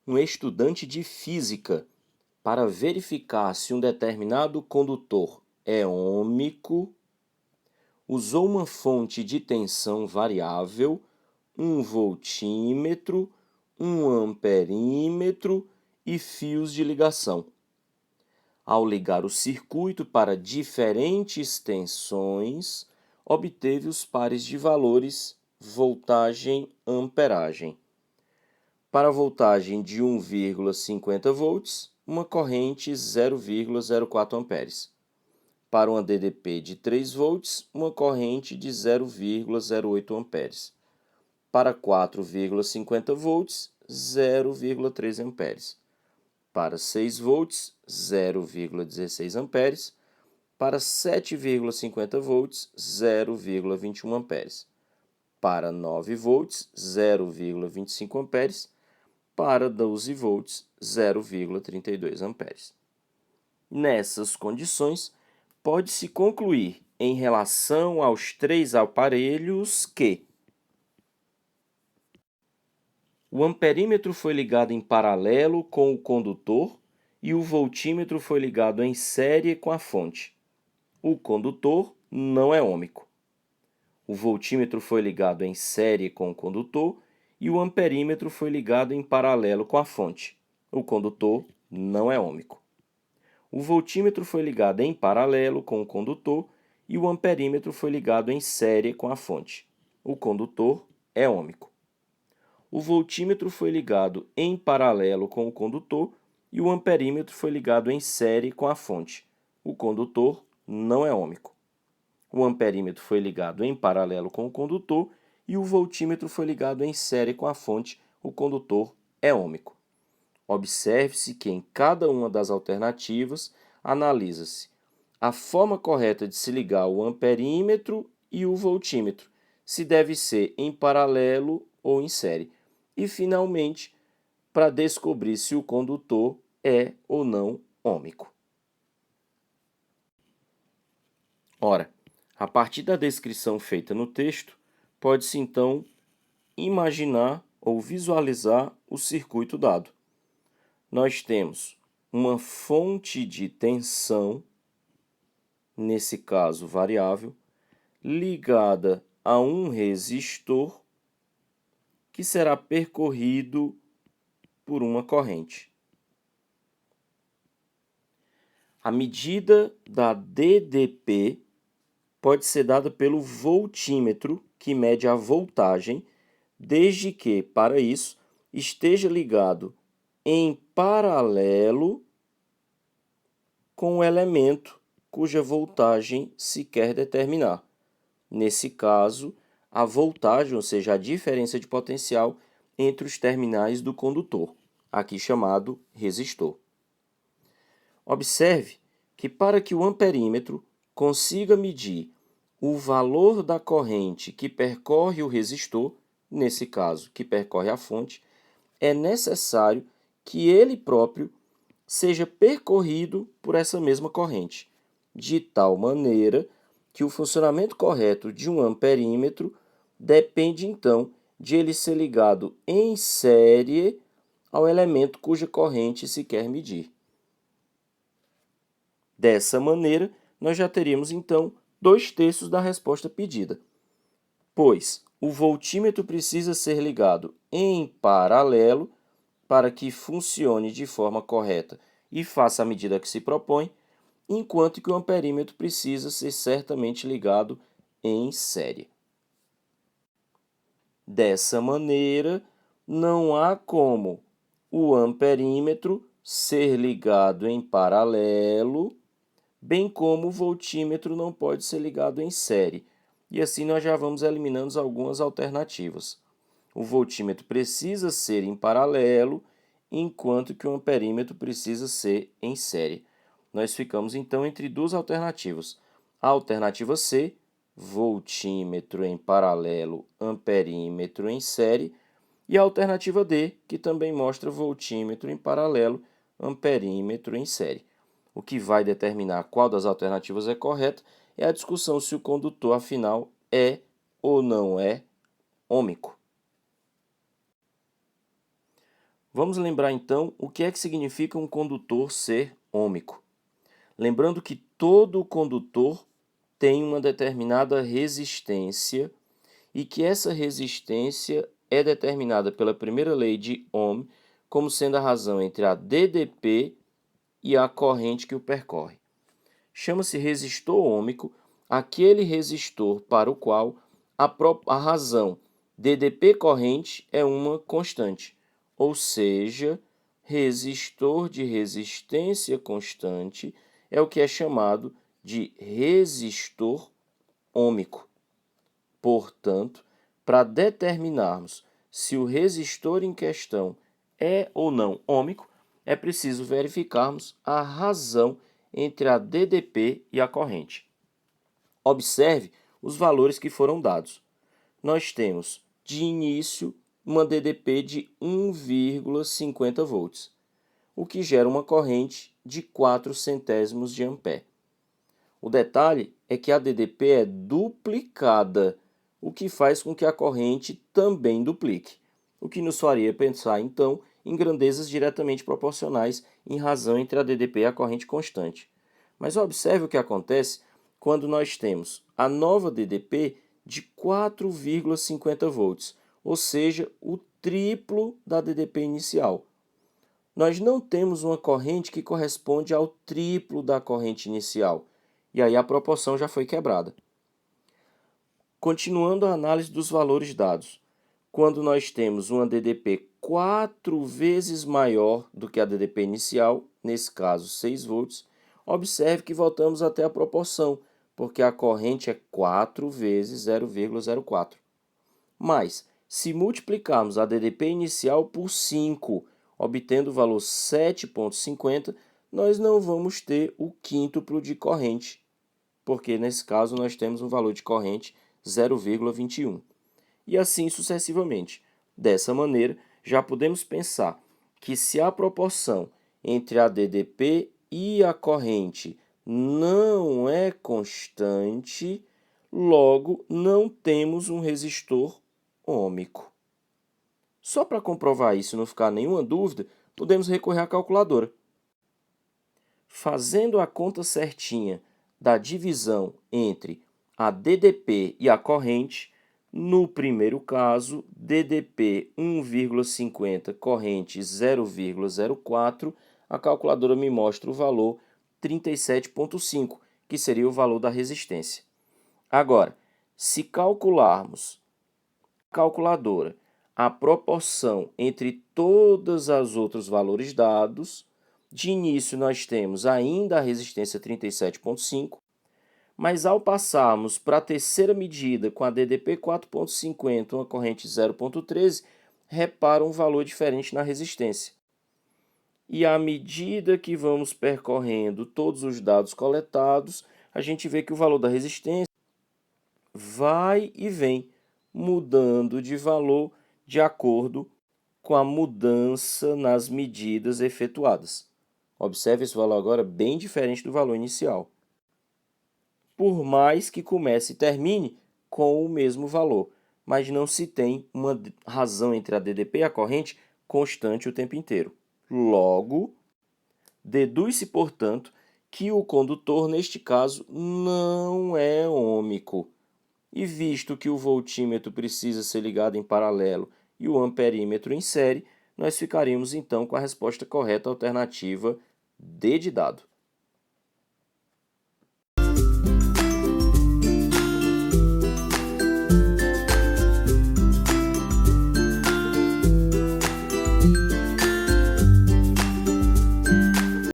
Um estudante de física, para verificar se um determinado condutor é ôhmico, usou uma fonte de tensão variável, um voltímetro, um amperímetro e fios de ligação. Ao ligar o circuito para diferentes tensões, obteve os pares de valores voltagem, amperagem. Para a voltagem de 1,50 volts, uma corrente 0,04 amperes. Para uma DDP de 3 volts, uma corrente de 0,08 amperes. Para 4,50 volts, 0,3 amperes. Para 6 volts, 0,16 amperes. Para 7,50 volts, 0,21 amperes. Para 9 volts, 0,25 amperes. Para 12 volts, 0,32 amperes. Nessas condições, pode-se concluir, em relação aos três aparelhos, que o amperímetro foi ligado em paralelo com o condutor e o voltímetro foi ligado em série com a fonte. O condutor não é ôhmico. O voltímetro foi ligado em série com o condutor e o amperímetro foi ligado em paralelo com a fonte. O condutor não é ôhmico. O voltímetro foi ligado em paralelo com o condutor e o amperímetro foi ligado em série com a fonte. O condutor é ôhmico. O voltímetro foi ligado em paralelo com o condutor e o amperímetro foi ligado em série com a fonte. O condutor não é ôhmico. O amperímetro foi ligado em paralelo com o condutor e o voltímetro foi ligado em série com a fonte. O condutor é ôhmico. Observe-se que em cada uma das alternativas analisa-se a forma correta de se ligar o amperímetro e o voltímetro, se deve ser em paralelo ou em série. E, finalmente, para descobrir se o condutor é ou não ôhmico. Ora, a partir da descrição feita no texto, pode-se então imaginar ou visualizar o circuito dado. Nós temos uma fonte de tensão, nesse caso variável, ligada a um resistor que será percorrido por uma corrente. A medida da DDP pode ser dada pelo voltímetro, que mede a voltagem, desde que, para isso, esteja ligado em paralelo com o elemento cuja voltagem se quer determinar. Nesse caso, a voltagem, ou seja, a diferença de potencial entre os terminais do condutor, aqui chamado resistor. Observe que para que o amperímetro consiga medir o valor da corrente que percorre o resistor, nesse caso, que percorre a fonte, é necessário que ele próprio seja percorrido por essa mesma corrente, de tal maneira que o funcionamento correto de um amperímetro depende, então, de ele ser ligado em série ao elemento cuja corrente se quer medir. Dessa maneira, nós já teríamos, então, 2/3 da resposta pedida, pois o voltímetro precisa ser ligado em paralelo para que funcione de forma correta e faça a medida que se propõe, enquanto que o amperímetro precisa ser certamente ligado em série. Dessa maneira, não há como o amperímetro ser ligado em paralelo, bem como o voltímetro não pode ser ligado em série. E assim nós já vamos eliminando algumas alternativas. O voltímetro precisa ser em paralelo, enquanto que o amperímetro precisa ser em série. Nós ficamos, então, entre duas alternativas. A alternativa C, voltímetro em paralelo, amperímetro em série, e a alternativa D, que também mostra voltímetro em paralelo, amperímetro em série. O que vai determinar qual das alternativas é correta é a discussão se o condutor, afinal, é ou não é ôhmico. Vamos lembrar então o que é que significa um condutor ser ôhmico. Lembrando que todo condutor tem uma determinada resistência e que essa resistência é determinada pela primeira lei de Ohm como sendo a razão entre a DDP e a corrente que o percorre. Chama-se resistor ôhmico aquele resistor para o qual a razão DDP corrente é uma constante, ou seja, resistor de resistência constante é o que é chamado de resistor ôhmico. Portanto, para determinarmos se o resistor em questão é ou não ôhmico, é preciso verificarmos a razão entre a DDP e a corrente. Observe os valores que foram dados. Nós temos, de início, uma DDP de 1,50 volts, o que gera uma corrente de 4 centésimos de ampere. O detalhe é que a DDP é duplicada, o que faz com que a corrente também duplique, o que nos faria pensar, então, em grandezas diretamente proporcionais em razão entre a DDP e a corrente constante. Mas observe o que acontece quando nós temos a nova DDP de 4,50 volts, ou seja, o triplo da DDP inicial. Nós não temos uma corrente que corresponde ao triplo da corrente inicial, e aí a proporção já foi quebrada. Continuando a análise dos valores dados, quando nós temos uma DDP 4 vezes maior do que a DDP inicial, nesse caso 6 volts, observe que voltamos até a proporção, porque a corrente é 4 vezes 0,04. Mas, se multiplicarmos a DDP inicial por 5, obtendo o valor 7,50, nós não vamos ter o quíntuplo de corrente, porque nesse caso nós temos um valor de corrente 0,21. E assim sucessivamente. Dessa maneira, já podemos pensar que se a proporção entre a DDP e a corrente não é constante, logo não temos um resistor ôhmico. Só para comprovar isso e não ficar nenhuma dúvida, podemos recorrer à calculadora. Fazendo a conta certinha da divisão entre a DDP e a corrente, no primeiro caso, DDP 1,50, corrente 0,04, a calculadora me mostra o valor 37,5, que seria o valor da resistência. Agora, se calcularmos a calculadora a proporção entre todos os outros valores dados, de início nós temos ainda a resistência 37,5, mas ao passarmos para a terceira medida com a DDP 4,50, uma corrente 0,13, repara um valor diferente na resistência. E à medida que vamos percorrendo todos os dados coletados, a gente vê que o valor da resistência vai e vem, mudando de valor de acordo com a mudança nas medidas efetuadas. Observe esse valor agora bem diferente do valor inicial. Por mais que comece e termine com o mesmo valor, mas não se tem uma razão entre a DDP e a corrente constante o tempo inteiro. Logo, deduz-se, portanto, que o condutor, neste caso, não é ôhmico. E visto que o voltímetro precisa ser ligado em paralelo e o amperímetro em série, nós ficaríamos então com a resposta correta alternativa D de dado.